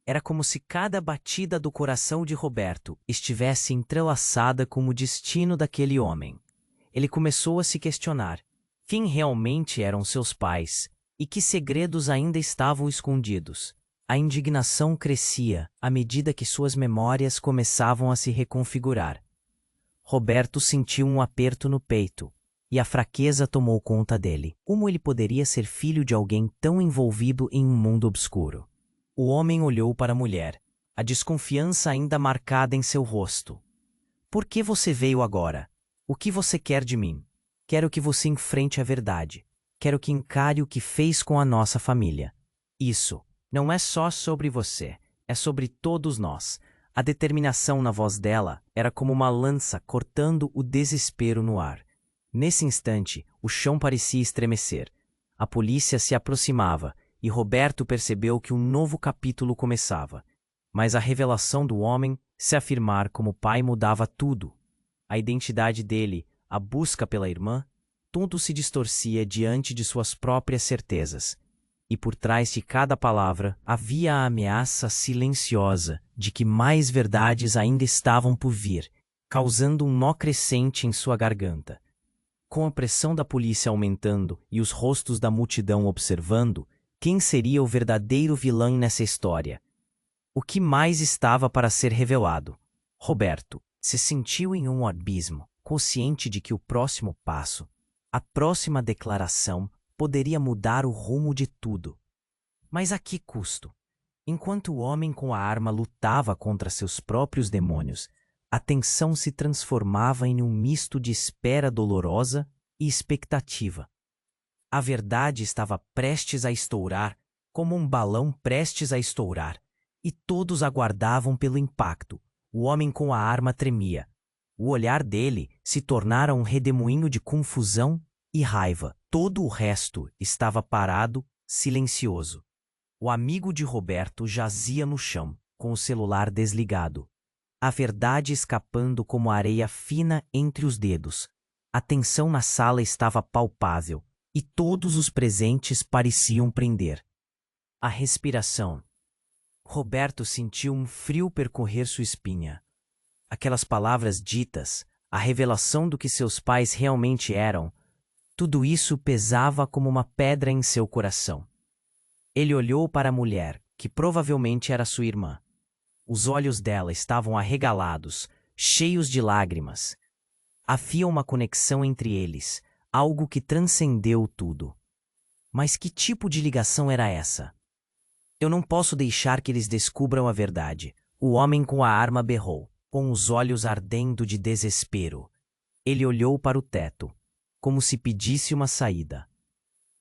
Era como se cada batida do coração de Roberto estivesse entrelaçada com o destino daquele homem. Ele começou a se questionar. Quem realmente eram seus pais? E que segredos ainda estavam escondidos? A indignação crescia à medida que suas memórias começavam a se reconfigurar. Roberto sentiu um aperto no peito, e a fraqueza tomou conta dele. Como ele poderia ser filho de alguém tão envolvido em um mundo obscuro? O homem olhou para a mulher, a desconfiança ainda marcada em seu rosto. Por que você veio agora? O que você quer de mim? Quero que você enfrente a verdade. Quero que encare o que fez com a nossa família. Isso não é só sobre você, é sobre todos nós. A determinação na voz dela era como uma lança cortando o desespero no ar. Nesse instante, o chão parecia estremecer. A polícia se aproximava e Roberto percebeu que um novo capítulo começava. Mas a revelação do homem se afirmar como pai mudava tudo. A identidade dele, a busca pela irmã, Tudo se distorcia diante de suas próprias certezas. E por trás de cada palavra havia a ameaça silenciosa de que mais verdades ainda estavam por vir, causando um nó crescente em sua garganta. Com a pressão da polícia aumentando e os rostos da multidão observando, quem seria o verdadeiro vilão nessa história? O que mais estava para ser revelado? Roberto se sentiu em um abismo, consciente de que o próximo passo, a próxima declaração, poderia mudar o rumo de tudo. Mas a que custo? Enquanto o homem com a arma lutava contra seus próprios demônios, a tensão se transformava em um misto de espera dolorosa e expectativa. A verdade estava prestes a estourar, como um balão prestes a estourar, e todos aguardavam pelo impacto. O homem com a arma tremia. O olhar dele se tornara um redemoinho de confusão e raiva. Todo o resto estava parado, silencioso. O amigo de Roberto jazia no chão, com o celular desligado. A verdade escapando como areia fina entre os dedos. A tensão na sala estava palpável, e todos os presentes pareciam prender a respiração. Roberto sentiu um frio percorrer sua espinha. Aquelas palavras ditas, a revelação do que seus pais realmente eram, tudo isso pesava como uma pedra em seu coração. Ele olhou para a mulher, que provavelmente era sua irmã. Os olhos dela estavam arregalados, cheios de lágrimas. Havia uma conexão entre eles, algo que transcendeu tudo. Mas que tipo de ligação era essa? Eu não posso deixar que eles descubram a verdade. O homem com a arma berrou, com os olhos ardendo de desespero. Ele olhou para o teto, como se pedisse uma saída.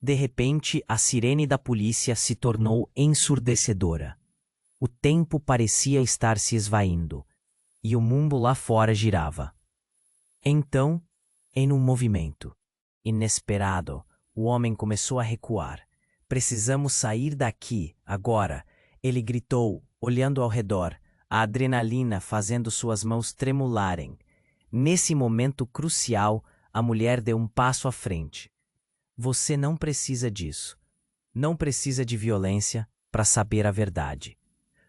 De repente, a sirene da polícia se tornou ensurdecedora. O tempo parecia estar se esvaindo, e o mundo lá fora girava. Então, em um movimento inesperado, o homem começou a recuar. Precisamos sair daqui, agora, ele gritou, olhando ao redor, a adrenalina fazendo suas mãos tremularem. Nesse momento crucial, a mulher deu um passo à frente. Você não precisa disso. Não precisa de violência para saber a verdade.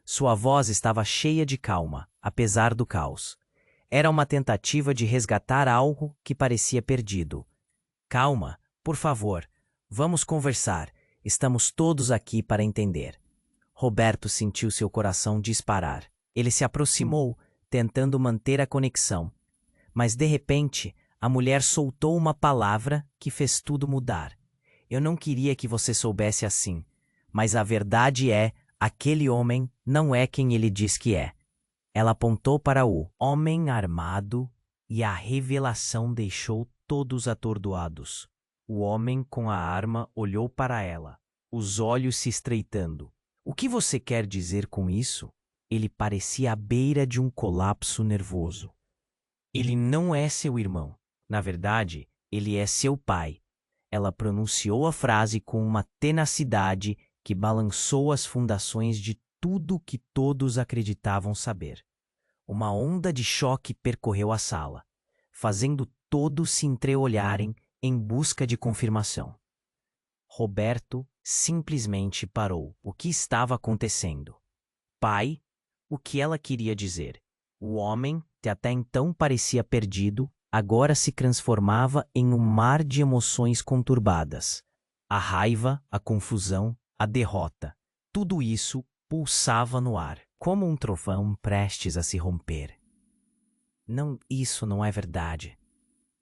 Sua voz estava cheia de calma, apesar do caos. Era uma tentativa de resgatar algo que parecia perdido. Calma, por favor. Vamos conversar. Estamos todos aqui para entender. Roberto sentiu seu coração disparar. Ele se aproximou, tentando manter a conexão. Mas, de repente, a mulher soltou uma palavra que fez tudo mudar. Eu não queria que você soubesse assim, mas a verdade é, aquele homem não é quem ele diz que é. Ela apontou para o homem armado e a revelação deixou todos atordoados. O homem com a arma olhou para ela, os olhos se estreitando. O que você quer dizer com isso? Ele parecia à beira de um colapso nervoso. Ele não é seu irmão. Na verdade, ele é seu pai. Ela pronunciou a frase com uma tenacidade que balançou as fundações de tudo que todos acreditavam saber. Uma onda de choque percorreu a sala, fazendo todos se entreolharem em busca de confirmação. Roberto simplesmente parou. O que estava acontecendo? Pai, o que ela queria dizer? O homem, que até então parecia perdido, agora se transformava em um mar de emoções conturbadas. A raiva, a confusão, a derrota. Tudo isso pulsava no ar, como um trovão prestes a se romper. Não, isso não é verdade.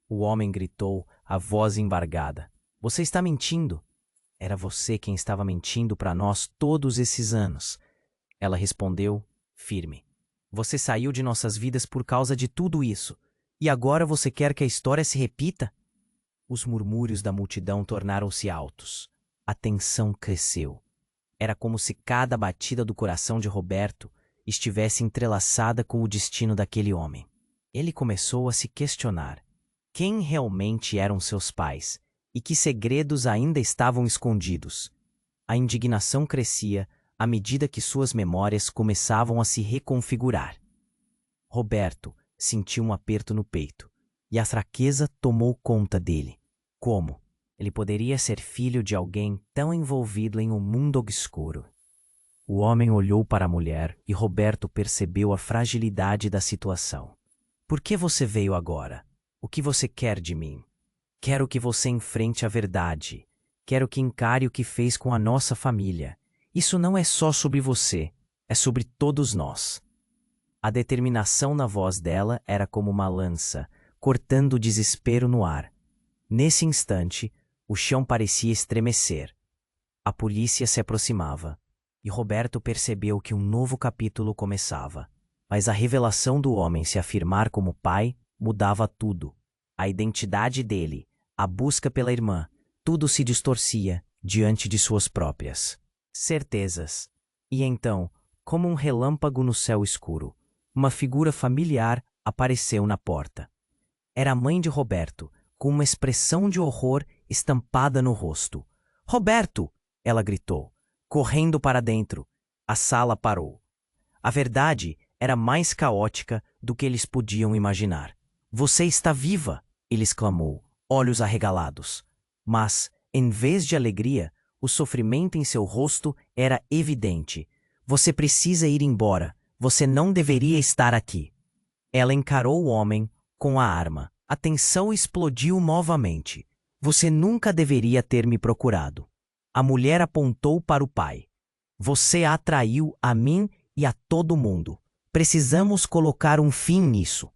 O homem gritou, a voz embargada. Você está mentindo. Era você quem estava mentindo para nós todos esses anos. Ela respondeu, firme. Você saiu de nossas vidas por causa de tudo isso. E agora você quer que a história se repita? Os murmúrios da multidão tornaram-se altos. A tensão cresceu. Era como se cada batida do coração de Roberto estivesse entrelaçada com o destino daquele homem. Ele começou a se questionar. Quem realmente eram seus pais? E que segredos ainda estavam escondidos? A indignação crescia à medida que suas memórias começavam a se reconfigurar. Roberto sentiu um aperto no peito, e a fraqueza tomou conta dele. Como? Ele poderia ser filho de alguém tão envolvido em um mundo obscuro? O homem olhou para a mulher e Roberto percebeu a fragilidade da situação. Por que você veio agora? O que você quer de mim? Quero que você enfrente a verdade. Quero que encare o que fez com a nossa família. Isso não é só sobre você, é sobre todos nós. A determinação na voz dela era como uma lança, cortando o desespero no ar. Nesse instante, o chão parecia estremecer. A polícia se aproximava, e Roberto percebeu que um novo capítulo começava. Mas a revelação do homem se afirmar como pai mudava tudo. A identidade dele, a busca pela irmã, tudo se distorcia diante de suas próprias certezas. E então, como um relâmpago no céu escuro, uma figura familiar apareceu na porta. Era a mãe de Roberto, com uma expressão de horror estampada no rosto. "Roberto!" ela gritou, correndo para dentro. A sala parou. A verdade era mais caótica do que eles podiam imaginar. "Você está viva!" ele exclamou, olhos arregalados. Mas, em vez de alegria, o sofrimento em seu rosto era evidente. "Você precisa ir embora. Você não deveria estar aqui." Ela encarou o homem com a arma. A tensão explodiu novamente. "Você nunca deveria ter me procurado." A mulher apontou para o pai. "Você a traiu a mim e a todo mundo. Precisamos colocar um fim nisso."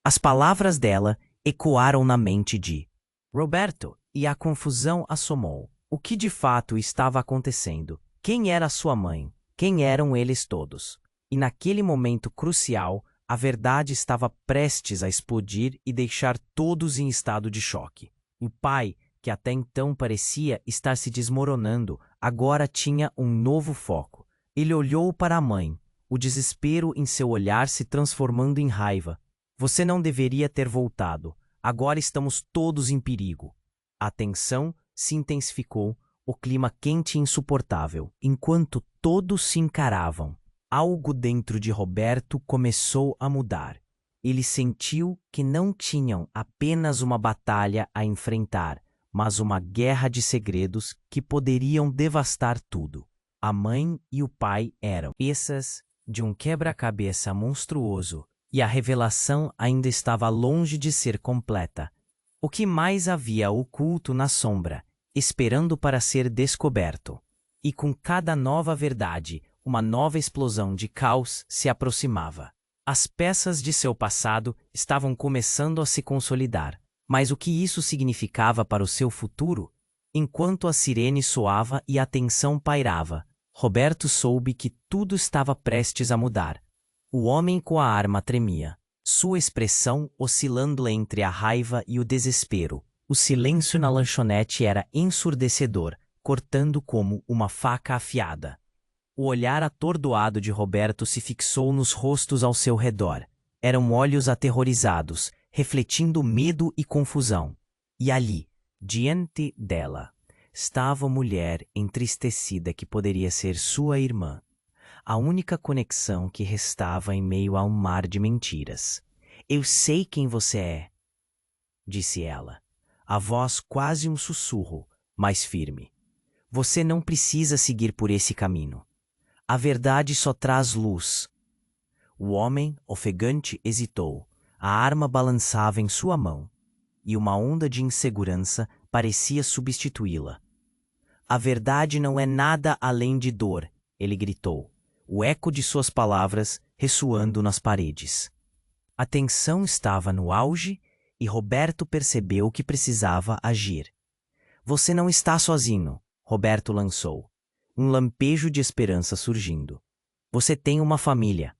As palavras dela ecoaram na mente de Roberto, e a confusão assomou. O que de fato estava acontecendo? Quem era sua mãe? Quem eram eles todos? E naquele momento crucial, a verdade estava prestes a explodir e deixar todos em estado de choque. O pai, que até então parecia estar se desmoronando, agora tinha um novo foco. Ele olhou para a mãe, o desespero em seu olhar se transformando em raiva. "Você não deveria ter voltado. Agora estamos todos em perigo." A tensão se intensificou, o clima quente e insuportável. Enquanto todos se encaravam, algo dentro de Roberto começou a mudar. Ele sentiu que não tinham apenas uma batalha a enfrentar, mas uma guerra de segredos que poderiam devastar tudo. A mãe e o pai eram peças de um quebra-cabeça monstruoso, e a revelação ainda estava longe de ser completa. O que mais havia oculto na sombra, esperando para ser descoberto? E com cada nova verdade, uma nova explosão de caos se aproximava. As peças de seu passado estavam começando a se consolidar. Mas o que isso significava para o seu futuro? Enquanto a sirene soava e a tensão pairava, Roberto soube que tudo estava prestes a mudar. O homem com a arma tremia, sua expressão oscilando entre a raiva e o desespero. O silêncio na lanchonete era ensurdecedor, cortando como uma faca afiada. O olhar atordoado de Roberto se fixou nos rostos ao seu redor. Eram olhos aterrorizados, refletindo medo e confusão. E ali, diante dela, estava a mulher entristecida que poderia ser sua irmã. A única conexão que restava em meio a um mar de mentiras. "Eu sei quem você é", disse ela, a voz quase um sussurro, mais firme. "Você não precisa seguir por esse caminho. A verdade só traz luz." O homem, ofegante, hesitou. A arma balançava em sua mão, e uma onda de insegurança parecia substituí-la. "A verdade não é nada além de dor", ele gritou, o eco de suas palavras ressoando nas paredes. A tensão estava no auge e Roberto percebeu que precisava agir. "Você não está sozinho", Roberto lançou, um lampejo de esperança surgindo. "Você tem uma família.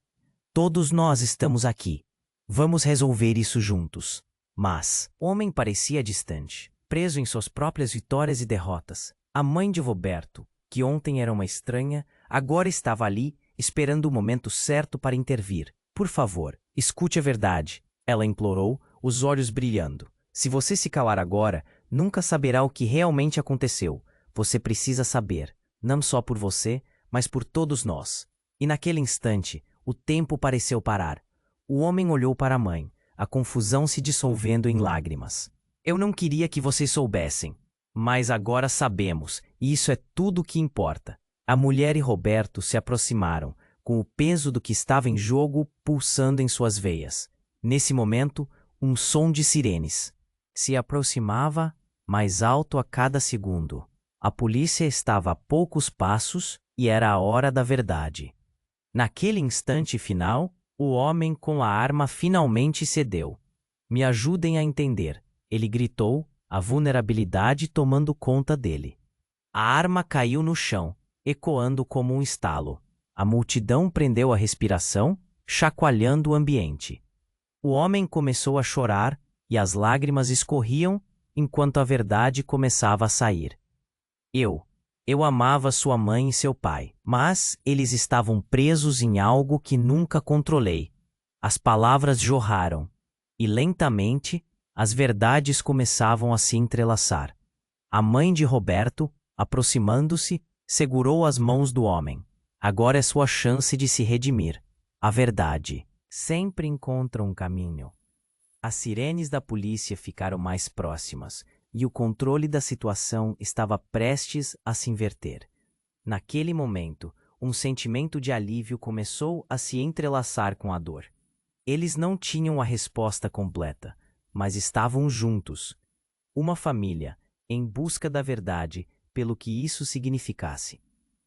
Todos nós estamos aqui. Vamos resolver isso juntos." Mas o homem parecia distante, preso em suas próprias vitórias e derrotas. A mãe de Roberto, que ontem era uma estranha, agora estava ali, esperando o momento certo para intervir. "Por favor, escute a verdade", ela implorou, os olhos brilhando. "Se você se calar agora, nunca saberá o que realmente aconteceu. Você precisa saber, não só por você, mas por todos nós." E naquele instante, o tempo pareceu parar. O homem olhou para a mãe, a confusão se dissolvendo em lágrimas. Eu não queria que vocês soubessem, mas agora sabemos, e isso é tudo o que importa. A mulher e Roberto se aproximaram, com o peso do que estava em jogo pulsando em suas veias. Nesse momento, um som de sirenes se aproximava mais alto a cada segundo. A polícia estava a poucos passos e era a hora da verdade. Naquele instante final, o homem com a arma finalmente cedeu. Me ajudem a entender, ele gritou, a vulnerabilidade tomando conta dele. A arma caiu no chão, ecoando como um estalo. A multidão prendeu a respiração, chacoalhando o ambiente. O homem começou a chorar e as lágrimas escorriam enquanto a verdade começava a sair. Eu amava sua mãe e seu pai, mas eles estavam presos em algo que nunca controlei. As palavras jorraram, e lentamente as verdades começavam a se entrelaçar. A mãe de Roberto, aproximando-se, segurou as mãos do homem. Agora é sua chance de se redimir. A verdade sempre encontra um caminho. As sirenes da polícia ficaram mais próximas, e o controle da situação estava prestes a se inverter. Naquele momento, um sentimento de alívio começou a se entrelaçar com a dor. Eles não tinham a resposta completa, mas estavam juntos. Uma família, em busca da verdade, pelo que isso significasse.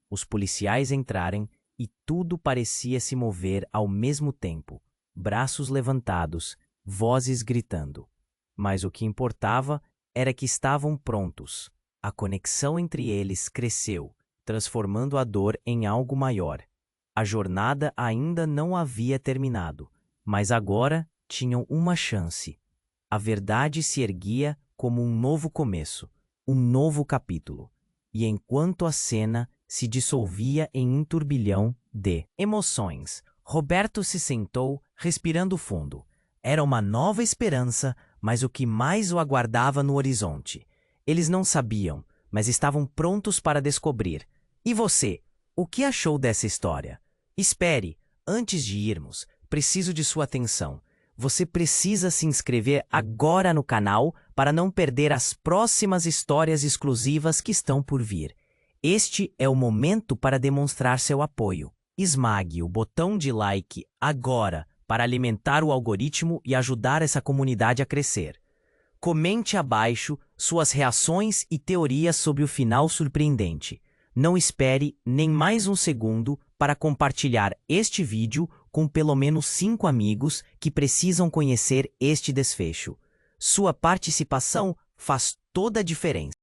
Os policiais entraram e tudo parecia se mover ao mesmo tempo, braços levantados, vozes gritando. Mas o que importava era que estavam prontos. A conexão entre eles cresceu, transformando a dor em algo maior. A jornada ainda não havia terminado, mas agora tinham uma chance. A verdade se erguia como um novo começo, um novo capítulo. E enquanto a cena se dissolvia em um turbilhão de emoções, Roberto se sentou, respirando fundo. Era uma nova esperança, mas o que mais o aguardava no horizonte. Eles não sabiam, mas estavam prontos para descobrir. E você, o que achou dessa história? Espere, antes de irmos, preciso de sua atenção. Você precisa se inscrever agora no canal para não perder as próximas histórias exclusivas que estão por vir. Este é o momento para demonstrar seu apoio. Esmague o botão de like agora para alimentar o algoritmo e ajudar essa comunidade a crescer. Comente abaixo suas reações e teorias sobre o final surpreendente. Não espere nem mais um segundo para compartilhar este vídeo com pelo menos 5 amigos que precisam conhecer este desfecho. Sua participação faz toda a diferença.